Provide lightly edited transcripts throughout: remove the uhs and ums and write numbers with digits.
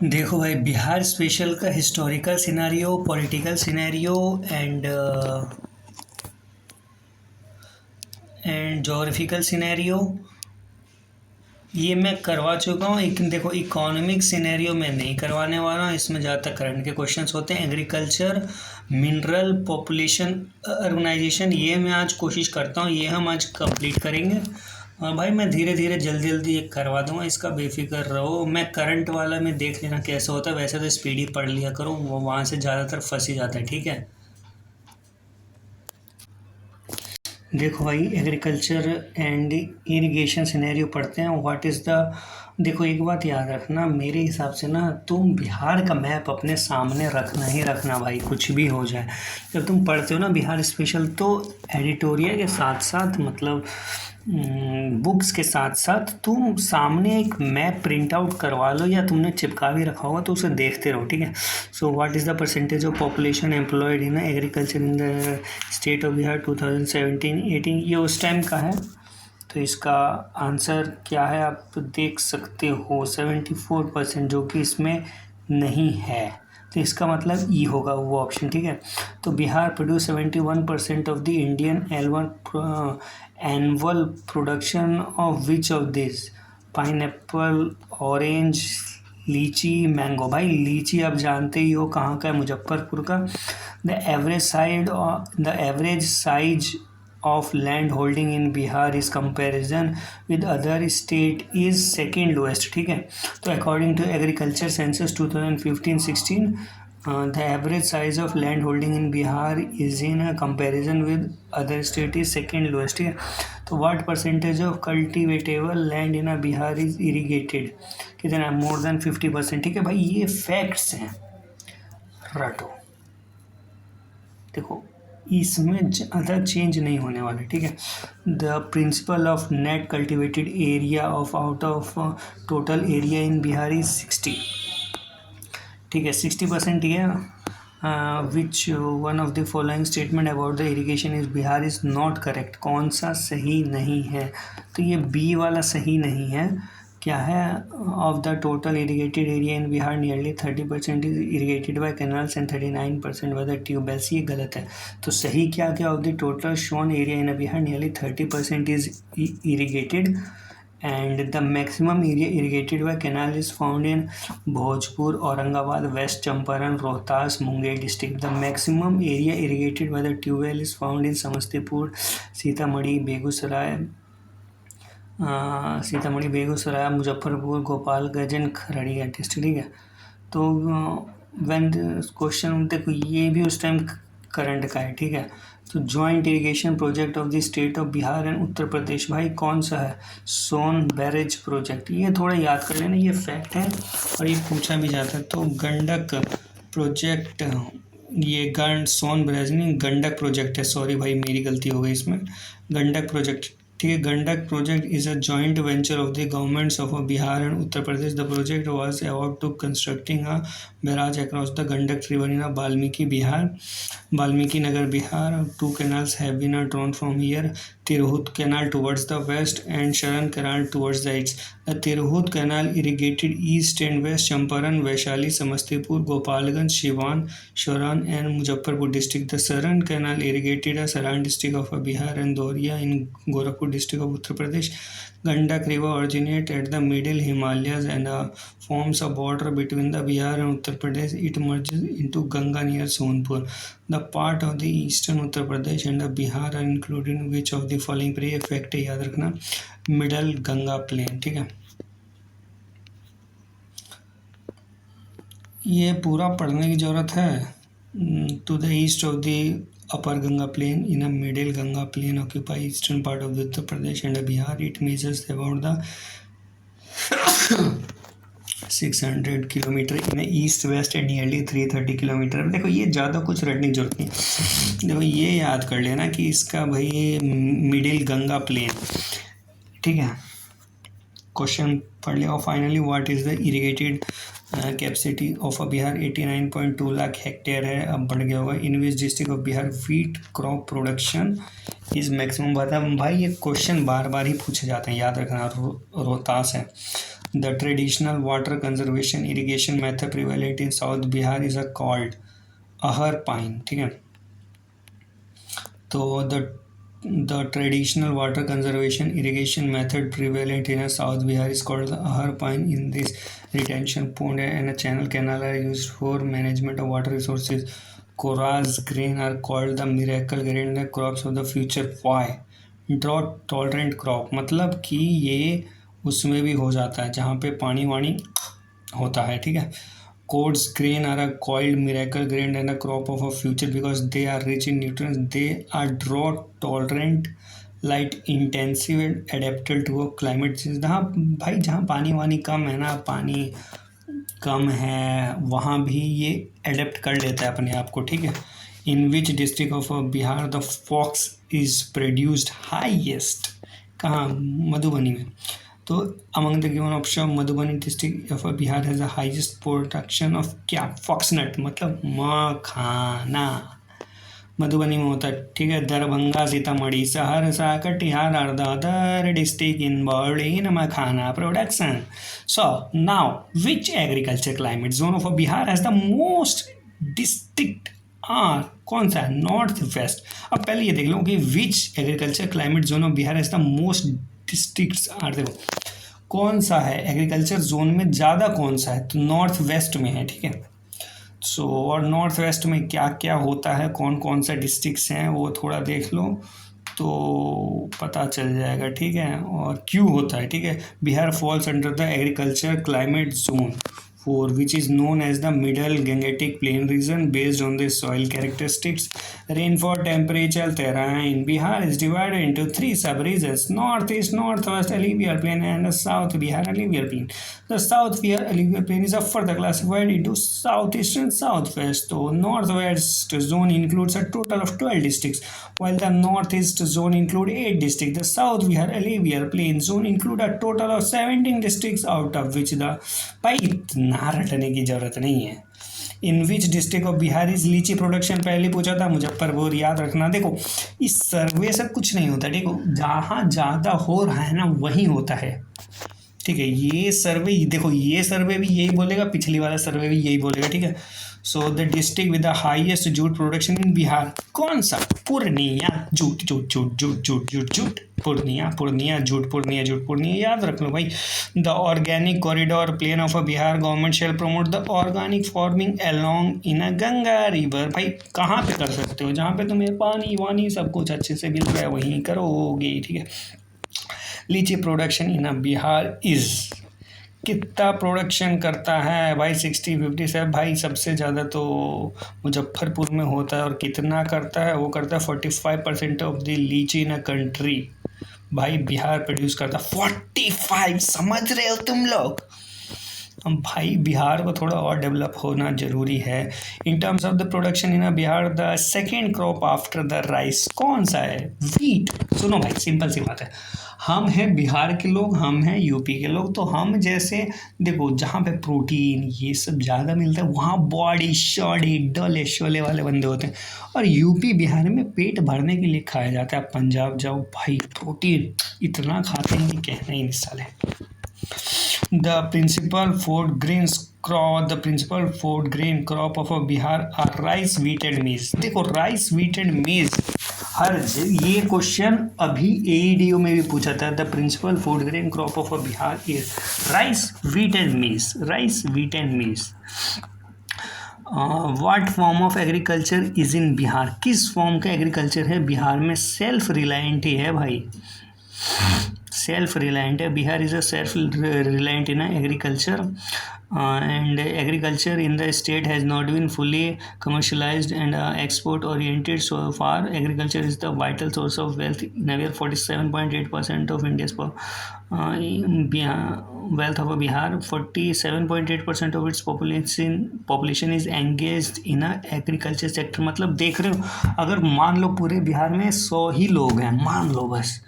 देखो भाई, बिहार स्पेशल का historical scenario, political scenario and geographical scenario ये मैं करवा चुका हूँ। लेकिन देखो, इकोनॉमिक सिनेरियो मैं नहीं करवाने वाला हूँ। इसमें ज़्यादातर करंट के क्वेश्चंस होते हैं। एग्रीकल्चर, मिनरल, पॉपुलेशन, अर्बनाइजेशन, ये मैं आज कोशिश करता हूँ, ये हम आज कंप्लीट करेंगे। और भाई मैं धीरे धीरे जल्दी जल्दी ये करवा दूंगा, इसका बेफिक्र रहो। मैं करंट वाला में देख लेना कैसा होता है, वैसे तो स्पीड ही पढ़ लिया करो, वो वहाँ से ज़्यादातर फंस ही जाता है। ठीक है, देखो भाई, एग्रीकल्चर एंड इरिगेशन सिनेरियो पढ़ते हैं। व्हाट इज़ द, देखो एक बात याद रखना, मेरे हिसाब से ना तुम बिहार का मैप अपने सामने रखना ही रखना भाई, कुछ भी हो जाए। जब तुम पढ़ते हो ना बिहार स्पेशल, तो एडिटोरियल के साथ साथ मतलब बुक्स के साथ साथ तुम सामने एक मैप प्रिंट आउट करवा लो, या तुमने चिपका भी रखा होगा तो उसे देखते रहो। ठीक है। So what is the percentage of population employed in agriculture in the state of Bihar 2017-18, ये उस टाइम का है। तो इसका आंसर क्या है आप देख सकते हो, 74%, जो कि इसमें नहीं है। तो इसका मतलब ई होगा वो ऑप्शन। ठीक है। तो Bihar produce 71% of the Indian annual production of which of this, pineapple, orange, लीची, मैंगो। भाई लीची आप जानते ही हो कहाँ का है, मुजफ्फरपुर का। The average size of land holding in Bihar is comparison with other state is second lowest। ठीक है। तो according to agriculture census 2015-16, the average size of land holding in Bihar is in a comparison with other state is second lowest। ठीक है। तो what percentage of cultivatable land in a Bihar is irrigated, कितना, more than 50%। ठीक है भाई, ये facts हैं, रटो। देखो इसमें ज़्यादा चेंज नहीं होने वाला। ठीक है। The principle of net cultivated area of out of total area in Bihar is 60। ठीक है, 60% ही है। Which one of the following statement about the irrigation is Bihar is not correct, कौन सा सही नहीं है? तो ये बी वाला सही नहीं है। क्या है, of the total irrigated area in Bihar nearly 30% is irrigated by canals and 39% by the tubewells, ये गलत है। तो सही क्या क्या, of the total sown area in Bihar nearly 30% is irrigated and the maximum area irrigated by canal is found in Bhojpur, Aurangabad, West Champaran, Rohtas, Munger district. The maximum area irrigated by the tube is found in Samastipur, Sitamarhi, Begusaray, Muzaffarpur, Gopalganj and Khagaria district. ठीक है। तो when question, देखो ये भी उस time current का है। ठीक है। तो joint irrigation project of the state of Bihar and Uttar Pradesh, भाई कौन सा है? Son barrage project. ये थोड़ा याद कर लेना, ये फैक्ट है और ये पूछा भी जाता है। तो गंडक प्रोजेक्ट, ये सोन बैरेज नहीं, गंडक प्रोजेक्ट है। सॉरी भाई, मेरी गलती हो गई इसमें, गंडक प्रोजेक्ट। ठीक है। Gandak project is a joint venture of the governments of Bihar and Uttar Pradesh. The project was about to constructing a barrage across the Gandak river in Valmiki Nagar, Bihar. Two canals have been drawn from here: Tirhut Canal towards the west and Sharan Canal towards the east. The Tirhut Canal irrigated east and west Champaran, Vaishali, Samastipur, Gopalganj, Siwan, Shoran and Muzaffarpur district. The Sharan Canal irrigated a Saran district of Bihar and Doria in Gorakhpur district of Uttar Pradesh. Gandak river originates at the middle Himalayas and forms a border between the Bihar and Uttar Pradesh. It merges into Ganga near Sonpur. The part of the eastern Uttar Pradesh and the Bihar are included in which of the following prefect है, याद रखना, middle Ganga plane. ठीक है। ये पूरा पढ़ने की ज़रूरत है। To the east of the upper Ganga plain in a middle Ganga plain occupy eastern part of the Uttar Pradesh and Bihar. It measures about the 600 kilometre in east west and nearly 330 kilometre. देखो ये ज़्यादा कुछ रटने की जरूरत नहीं। देखो ये याद कर लेना कि इसका भाई मिडिल गंगा प्लेन। ठीक है। क्वेश्चन पढ़ लिया। और finally, what is the irrigated capacity of Bihar? 89.2 lakh hectare है, अब बढ़ गया होगा। In which district of Bihar wheat crop production is maximum? बता भाई, ये क्वेश्चन बार बार ही पूछे जाते हैं, याद रखना। रोहतास है। The traditional water conservation irrigation method prevalent in south Bihar is called ahar pyne, ठीक है। तो the traditional water conservation irrigation method prevalent in South Bihar is called the ahar pine. In this, retention pond and a channel canal are used for management of water resources. Kora's grain are called the miracle grain, the crops of the future. Why? Drought tolerant crop, मतलब कि ये उसमें भी हो जाता है जहाँ पे पानी वानी होता है, ठीक है। Codes grain are a coiled miracle grain and a crop of a future because they are rich in nutrients. They are drought tolerant, light intensive and adapted to a climate change. जहाँ भाई जहाँ पानी वानी कम है ना, पानी कम है वहाँ भी ये अडेप्ट कर लेता है अपने आप को, ठीक है। In which district of Bihar the fox is produced highest, कहाँ, मधुबनी में। तो among the given option Madhubani district of Bihar has the highest production of क्या, फॉक्सनट मतलब मखाना, मधुबनी में होता है, ठीक है। Darbhanga, Sitamarhi, Saharsa, Katihar are the other district involved in makhana production. So now which agriculture climate zone of Bihar has the most district are, कौन सा है, नॉर्थ वेस्ट। अब पहले ये देख लो कि which agriculture climate zone of Bihar has the most districts are, देखो कौन सा है एग्रीकल्चर जोन में ज़्यादा, कौन सा है, तो नॉर्थ वेस्ट में है, ठीक है। सो और नॉर्थ वेस्ट में क्या क्या होता है, कौन कौन सा डिस्ट्रिक्ट्स हैं वो थोड़ा देख लो तो पता चल जाएगा, ठीक है। और क्यों होता है, ठीक है। Bihar falls under the agriculture climate zone 4 which is known as the middle Gangetic Plain region based on the soil characteristics. Rainfall temperature terrain Bihar is divided into 3 sub-regions: northeast, northwest alluvial plain and south Bihar alluvial plain. The south Bihar alluvial plain is further classified into southeast and southwest. So northwest zone includes a total of 12 districts, while the northeast zone include 8 districts. The south Bihar alluvial plain zone include a total of 17 districts, out of which the भाई इतना रटने की जरूरत नहीं है। In which district of Bihar is litchi production, पहले पूछा था, मुजफ्फरपुर, याद रखना। देखो इस सर्वे से कुछ नहीं होता, ठीक है, जहाँ ज़्यादा हो रहा है ना वहीं होता है, ठीक है। ये सर्वे देखो, ये सर्वे भी यही बोलेगा, पिछली वाला सर्वे भी यही बोलेगा, ठीक है। So the district with the highest jute production in Bihar, कौन सा, Purnia, jute jute jute jute jute jute jute, Purnia Purnia jute, Purnia jute, Purnia, याद रख लो भाई। The organic corridor plan of a Bihar government shall promote the organic farming along in a Ganga river. भाई कहाँ पे कर सकते हो, जहाँ पे तुम्हें पानी वानी सब कुछ अच्छे से मिल रहा है वहीं करोगे, ठीक है। लीची प्रोडक्शन इन बिहार इज, कितना प्रोडक्शन करता है भाई, 60-57, भाई सबसे ज़्यादा तो मुजफ्फरपुर में होता है। और कितना करता है, वो करता है 45% ऑफ द लीची इन अ कंट्री, भाई बिहार प्रोड्यूस करता है 45, समझ रहे हो तुम लोग। हम भाई बिहार को थोड़ा और डेवलप होना जरूरी है। इन terms of the production in Bihar the second crop after the rice कौन सा है, वीट। सुनो भाई सिंपल सी बात है, हम हैं बिहार के लोग, हम हैं यूपी के लोग, तो हम जैसे देखो जहाँ पे प्रोटीन ये सब ज़्यादा मिलता है वहाँ बॉडी शॉडी डले शोले वाले बंदे होते हैं। और यूपी बिहार में पेट भरने के लिए खाया जाता है। पंजाब जाओ भाई प्रोटीन इतना खाते हैं कि कहना ही नहीं साले। The principal food grain crop of Bihar are rice, wheat and maize. देखो राइस, व्हीट एंड मेज, हर ये क्वेश्चन अभी एईडीओ में भी पूछा था। The principal food grain crop of Bihar is rice, wheat and maize, rice, wheat and maize. What form of agriculture is in Bihar, किस form का एग्रीकल्चर है बिहार में, सेल्फ रिलायंट ही है भाई, सेल्फ रिलायंट है। Bihar is a self reliant in agriculture and agriculture in the state has not been fully commercialized and export oriented so far. Agriculture is the vital source of wealth in Bihar. 47.8% of India's wealth of Bihar, 47.8% of its population is engaged in a agriculture sector। मतलब देख रहे हो, अगर मान लो पूरे बिहार में 100 ही लोग हैं, मान लो बस,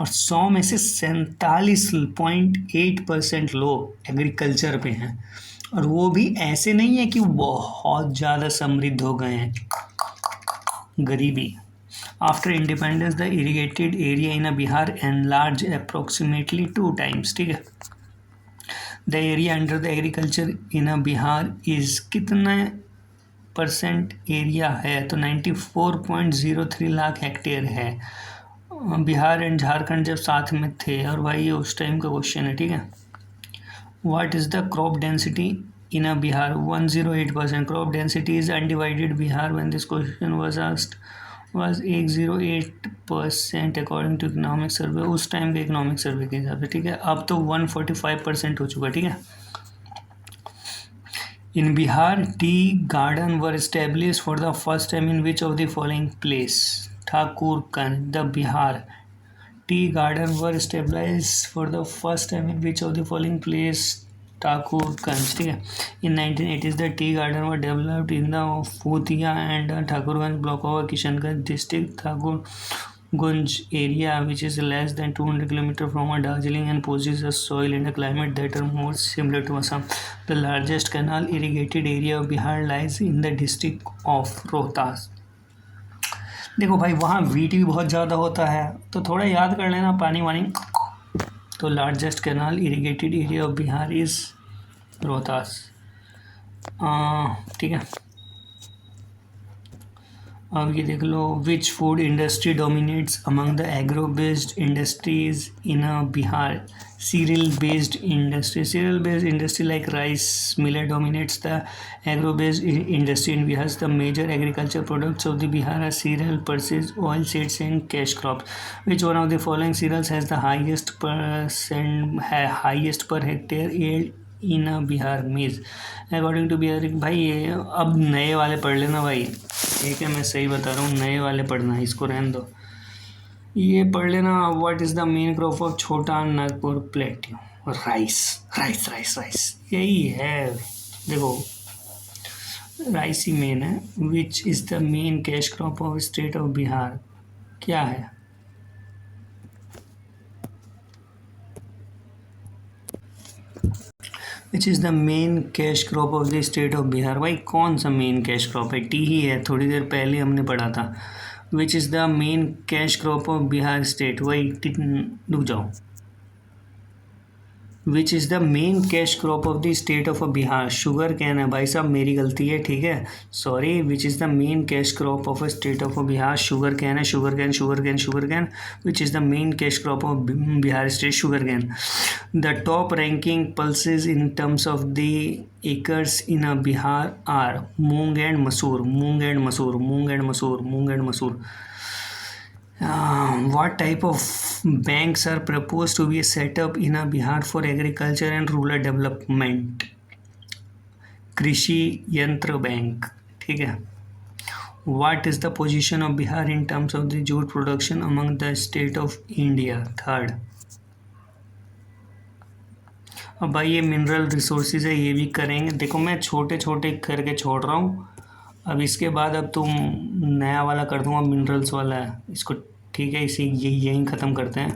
और 100 में से 47.8% लोग एग्रीकल्चर पे हैं। और वो भी ऐसे नहीं है कि बहुत ज़्यादा समृद्ध हो गए हैं, गरीबी। After independence the irrigated area in Bihar enlarge approximately 2 times, ठीक है। The area under the agriculture in Bihar is कितना % एरिया है? तो 94.03 लाख हेक्टेयर है। बिहार एंड झारखंड जब साथ में थे, और भाई ये उस टाइम का क्वेश्चन है, ठीक है। What is the crop density in a Bihar? 108%. Crop density is undivided Bihar when this question was asked was 108% according to economic survey, उस टाइम के इकोनॉमिक सर्वे के हिसाब से, ठीक है। अब तो 145% हो चुका, ठीक है। In Bihar, tea garden were established for the first time in which of the following place? Thakurganj. The Bihar tea garden were established for the first time in which of the following place? Thakurganj, ठीक है। In 1980s the tea garden were developed in the Phutia and Thakurganj block of Kishanganj district. Thakurganj area which is less than 200 km from Darjeeling and possesses a soil and a climate that are more similar to Assam. The largest canal irrigated area of Bihar lies in the district of Rohtas. देखो भाई वहाँ wheat भी बहुत ज़्यादा होता है, तो थोड़ा याद कर लेना पानी वानी। तो largest canal irrigated area of Bihar is Rohtas, ठीक है। अब ये देख लो, which food industry dominates among the agro based industries in Bihar? cereal based industry like rice millet dominates the agro based industry in Bihar. The major agriculture products of the Bihar are cereal, pulses, oil seeds and cash crops. Which one of the following cereals has the highest per hectare yield in Bihar? मीज according to Bihar. भाई ये अब नए वाले पढ़ लेना भाई, ठीक है, मैं सही बता रहा हूँ, नए वाले पढ़ना है, इसको रहने दो, ये पढ़ लेना। What is the main crop of Chota Nagpur plateau? Rice rice rice rice, यही है। देखो राइस ही मेन है। Which is the main cash crop of state of Bihar? क्या है? Which is the main cash crop of the state of Bihar? भाई कौन सा मेन कैश क्रॉप है? टी ही है, थोड़ी देर पहले हमने पढ़ा था। Which is the main cash crop of Bihar state? वही रुक जाओ, which is the main cash crop of the state of Bihar? Sugar cane है भाई साहब, मेरी गलती है, ठीक है, sorry. Which is the main cash crop of state of Bihar? Sugar cane है, sugar cane sugar cane sugar cane. Which is the main cash crop of Bihar state? Sugar cane. The top ranking pulses in terms of the acres in a Bihar are moong and मसूर, मूंग and मसूर, मूंग and मसूर, मूंग and मसूर। What type of banks are proposed to be set up in a Bihar for agriculture and rural development? कृषि यंत्र bank, ठीक है। What is the position of Bihar in terms of the jute production among the state of India? Third. अब भाई ये mineral resources है, ये भी करेंगे। देखो मैं छोटे छोटे करके छोड़ रहा हूँ, अब इसके बाद अब तुम नया वाला कर दूँगा, मिनरल्स वाला है इसको, ठीक है। इसे यहीं ख़त्म करते हैं।